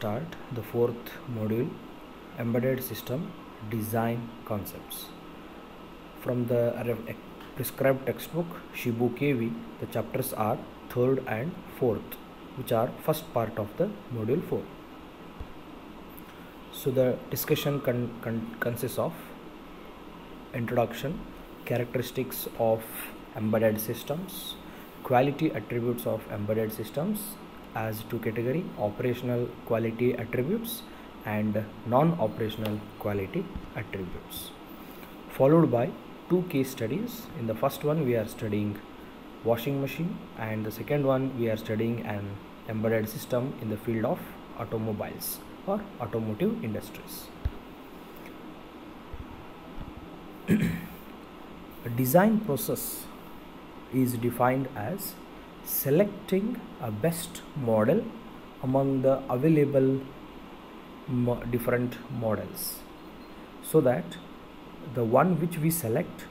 start the fourth module, Embedded System Design Concepts. From the prescribed textbook Shibu KV, the chapters are third and fourth, which are first part of the module 4. So the discussion consists of introduction, characteristics of embedded systems, quality attributes of embedded systems as two category, operational quality attributes and non-operational quality attributes, followed by two case studies. In the first one we are studying washing machine, and the second one we are studying an embedded system in the field of automobiles or automotive industries. A design process is defined as selecting a best model among the available different models, so that the one which we select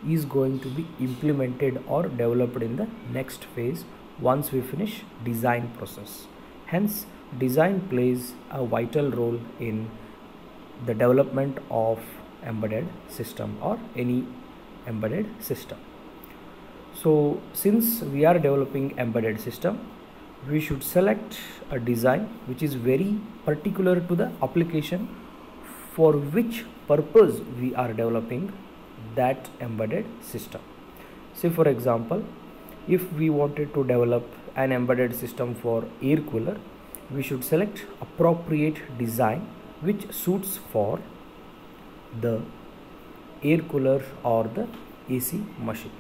is going to be implemented or developed in the next phase once we finish design process. Hence, design plays a vital role in the development of embedded system or any embedded system. So since we are developing embedded system, we should select a design which is very particular to the application for which purpose we are developing that embedded system. Say for example, if we wanted to develop an embedded system for air cooler, we should select appropriate design which suits for the air cooler or the AC machine.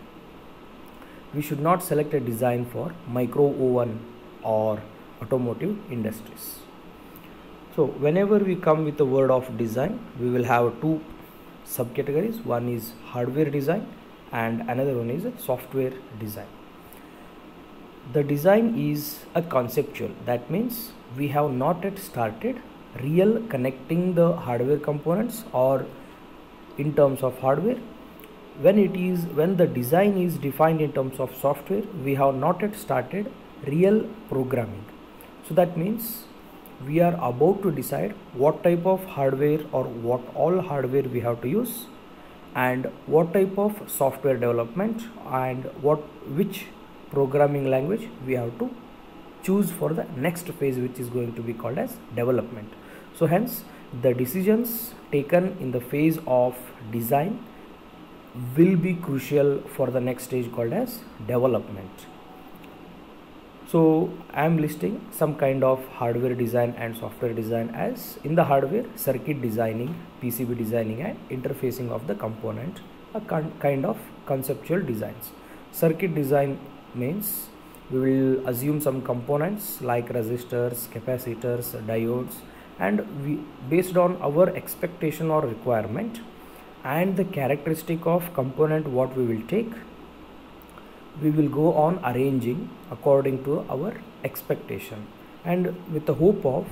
We should not select a design for micro oven or automotive industries. So whenever we come with the word of design, we will have two subcategories. One is hardware design and another one is software design. The design is a conceptual, that means we have not yet started real connecting the hardware components or in terms of hardware. When the design is defined in terms of software, we have not yet started real programming. So that means we are about to decide what type of hardware or what all hardware we have to use, and what type of software development and which programming language we have to choose for the next phase, which is going to be called as development. So hence the decisions taken in the phase of design will be crucial for the next stage called as development. So I am listing some kind of hardware design and software design as: in the hardware, circuit designing, PCB designing and interfacing of the component, a kind of conceptual designs. Circuit design means we will assume some components like resistors, capacitors, diodes, and based on our expectation or requirement and the characteristic of component what we will take, we will go on arranging according to our expectation, and with the hope of,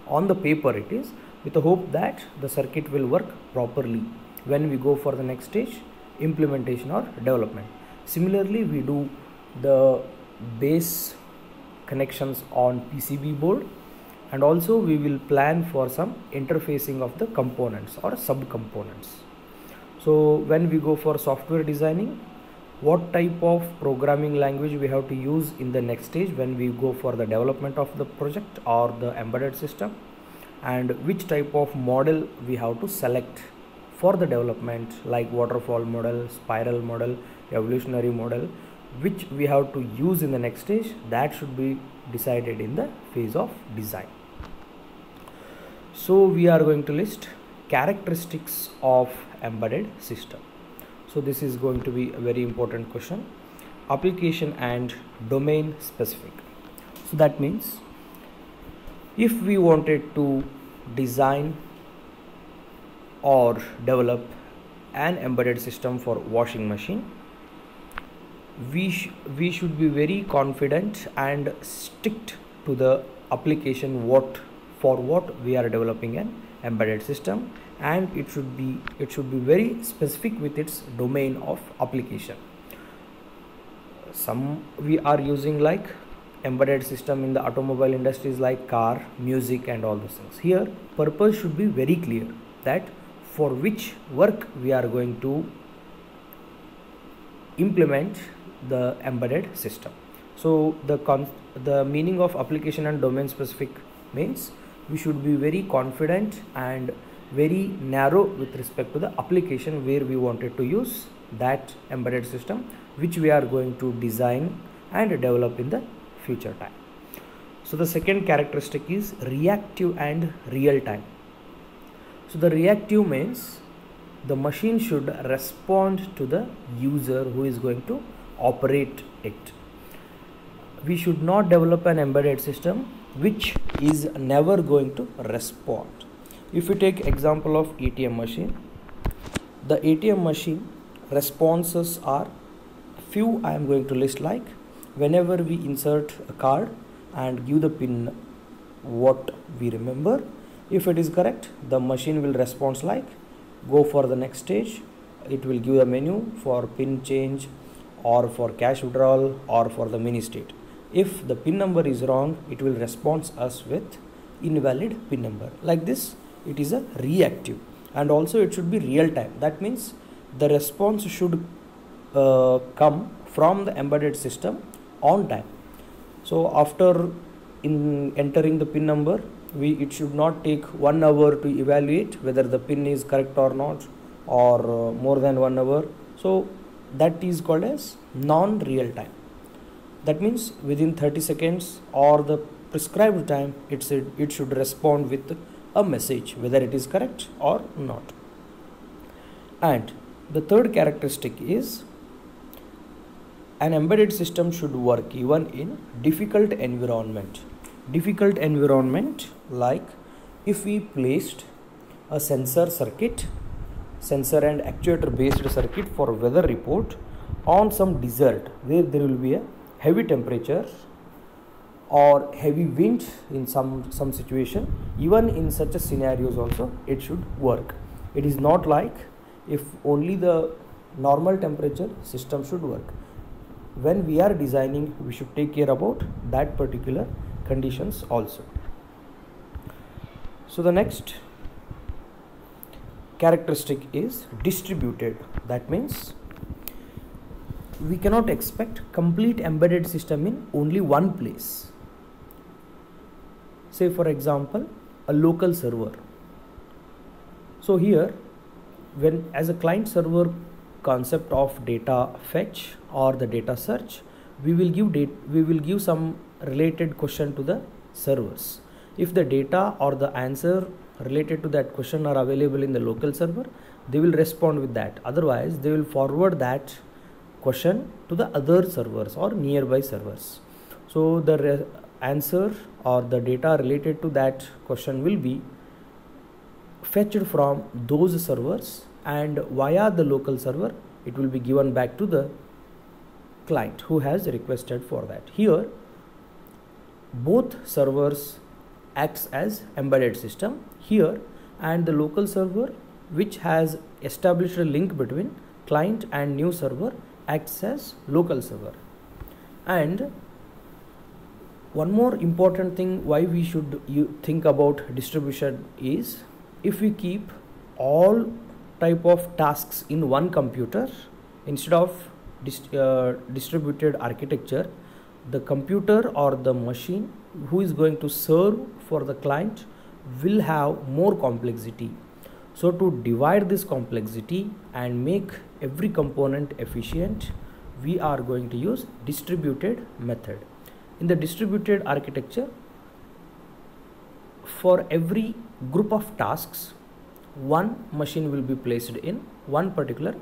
on the paper it is, with the hope that the circuit will work properly when we go for the next stage, implementation or development. Similarly, we do the base connections on PCB board, and also we will plan for some interfacing of the components or sub-components. So when we go for software designing, what type of programming language we have to use in the next stage when we go for the development of the project or the embedded system, and which type of model we have to select for the development, like waterfall model, spiral model, evolutionary model, which we have to use in the next stage, that should be decided in the phase of design. So we are going to list characteristics of embedded system. So this is going to be a very important question. Application and domain specific. So that means if we wanted to design or develop an embedded system for washing machine, we should be very confident and strict to the application for what we are developing an embedded system, and it should be very specific with its domain of application. Some we are using like embedded system in the automobile industries like car, music and all those things. Here purpose should be very clear, that for which work we are going to implement the embedded system. So the meaning of application and domain specific means we should be very confident and very narrow with respect to the application where we wanted to use that embedded system, which we are going to design and develop in the future time. So the second characteristic is reactive and real time. So the reactive means the machine should respond to the user who is going to operate it. We should not develop an embedded system which is never going to respond. If you take example of ATM machine, the ATM machine responses are few. I am going to list, like whenever we insert a card and give the pin what we remember, if it is correct, the machine will respond like go for the next stage. It will give a menu for pin change or for cash withdrawal or for the mini state. If the pin number is wrong, it will respond us with invalid pin number. Like this, it is a reactive, and also it should be real time. That means the response should come from the embedded system on time. So after entering the pin number, it should not take 1 hour to evaluate whether the pin is correct or not, or more than 1 hour. So that is called as non-real time. That means within 30 seconds or the prescribed time, it should respond with a message whether it is correct or not. And the third characteristic is an embedded system should work even in difficult environment. Difficult environment, like if we placed a sensor and actuator based circuit for weather report on some desert where there will be a heavy temperature or heavy wind in some situation, even in such a scenarios also it should work. It is not like if only the normal temperature system should work. When we are designing, we should take care about that particular conditions also. So the next characteristic is distributed. That means we cannot expect complete embedded system in only one place. Say for example, a local server. So here, when as a client server concept of data fetch or the data search, we will give some related question to the servers. If the data or the answer related to that question are available in the local server, they will respond with that. Otherwise, they will forward that question to the other servers or nearby servers. So the answer or the data related to that question will be fetched from those servers, and via the local server it will be given back to the client who has requested for that. Here both servers acts as embedded system here, and the local server which has established a link between client and new server acts as local server. And one more important thing why we should think about distribution is, if we keep all type of tasks in one computer instead of distributed architecture, the computer or the machine who is going to serve for the client will have more complexity. So to divide this complexity and make every component efficient, we are going to use distributed method. In the distributed architecture, for every group of tasks, one machine will be placed in one particular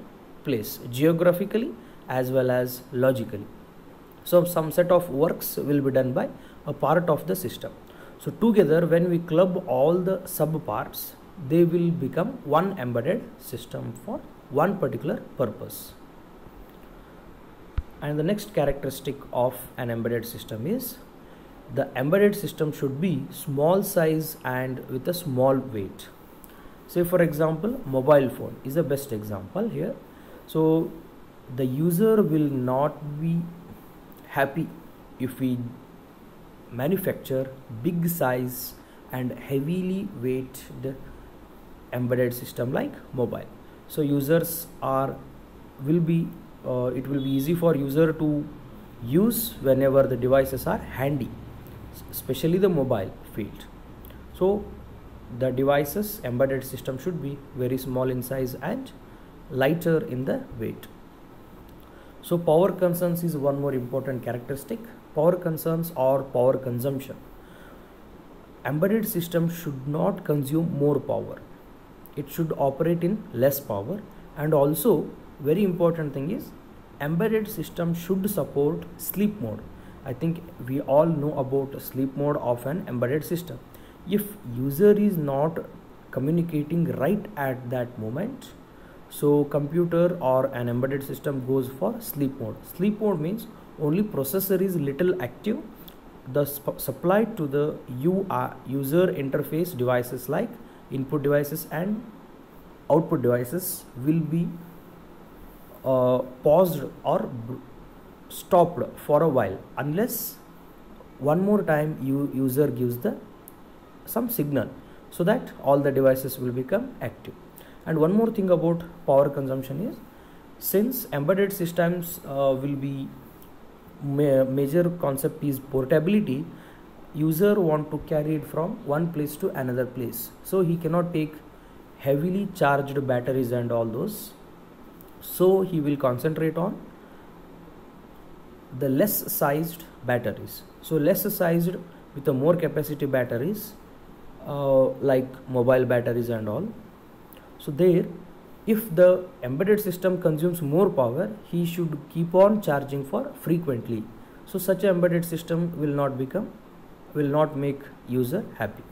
place, geographically as well as logically. So some set of works will be done by a part of the system. So together, when we club all the sub parts, they will become one embedded system for one particular purpose. And the next characteristic of an embedded system is the embedded system should be small size and with a small weight. Say for example, mobile phone is the best example here. So the user will not be happy if we manufacture big size and heavily weighted embedded system like mobile. So users are will be it will be easy for user to use whenever the devices are handy, especially the mobile field. So the devices embedded system should be very small in size and lighter in the weight. So power concerns is one more important characteristic. Power concerns or power consumption. Embedded system should not consume more power. It should operate in less power, and also very important thing is embedded system should support sleep mode. I think we all know about sleep mode of an embedded system. If user is not communicating right at that moment, so computer or an embedded system goes for sleep mode. Sleep mode means only processor is little active. The supply to the user interface devices like input devices and output devices will be paused or stopped for a while, unless one more time user gives the some signal, so that all the devices will become active. And one more thing about power consumption is, since embedded systems will be major concept is portability, user want to carry it from one place to another place, so he cannot take heavily charged batteries and all those, so he will concentrate on the less sized batteries. So less sized with a more capacity batteries like mobile batteries and all. So there, if the embedded system consumes more power, he should keep on charging for frequently. So such an embedded system will not make user happy.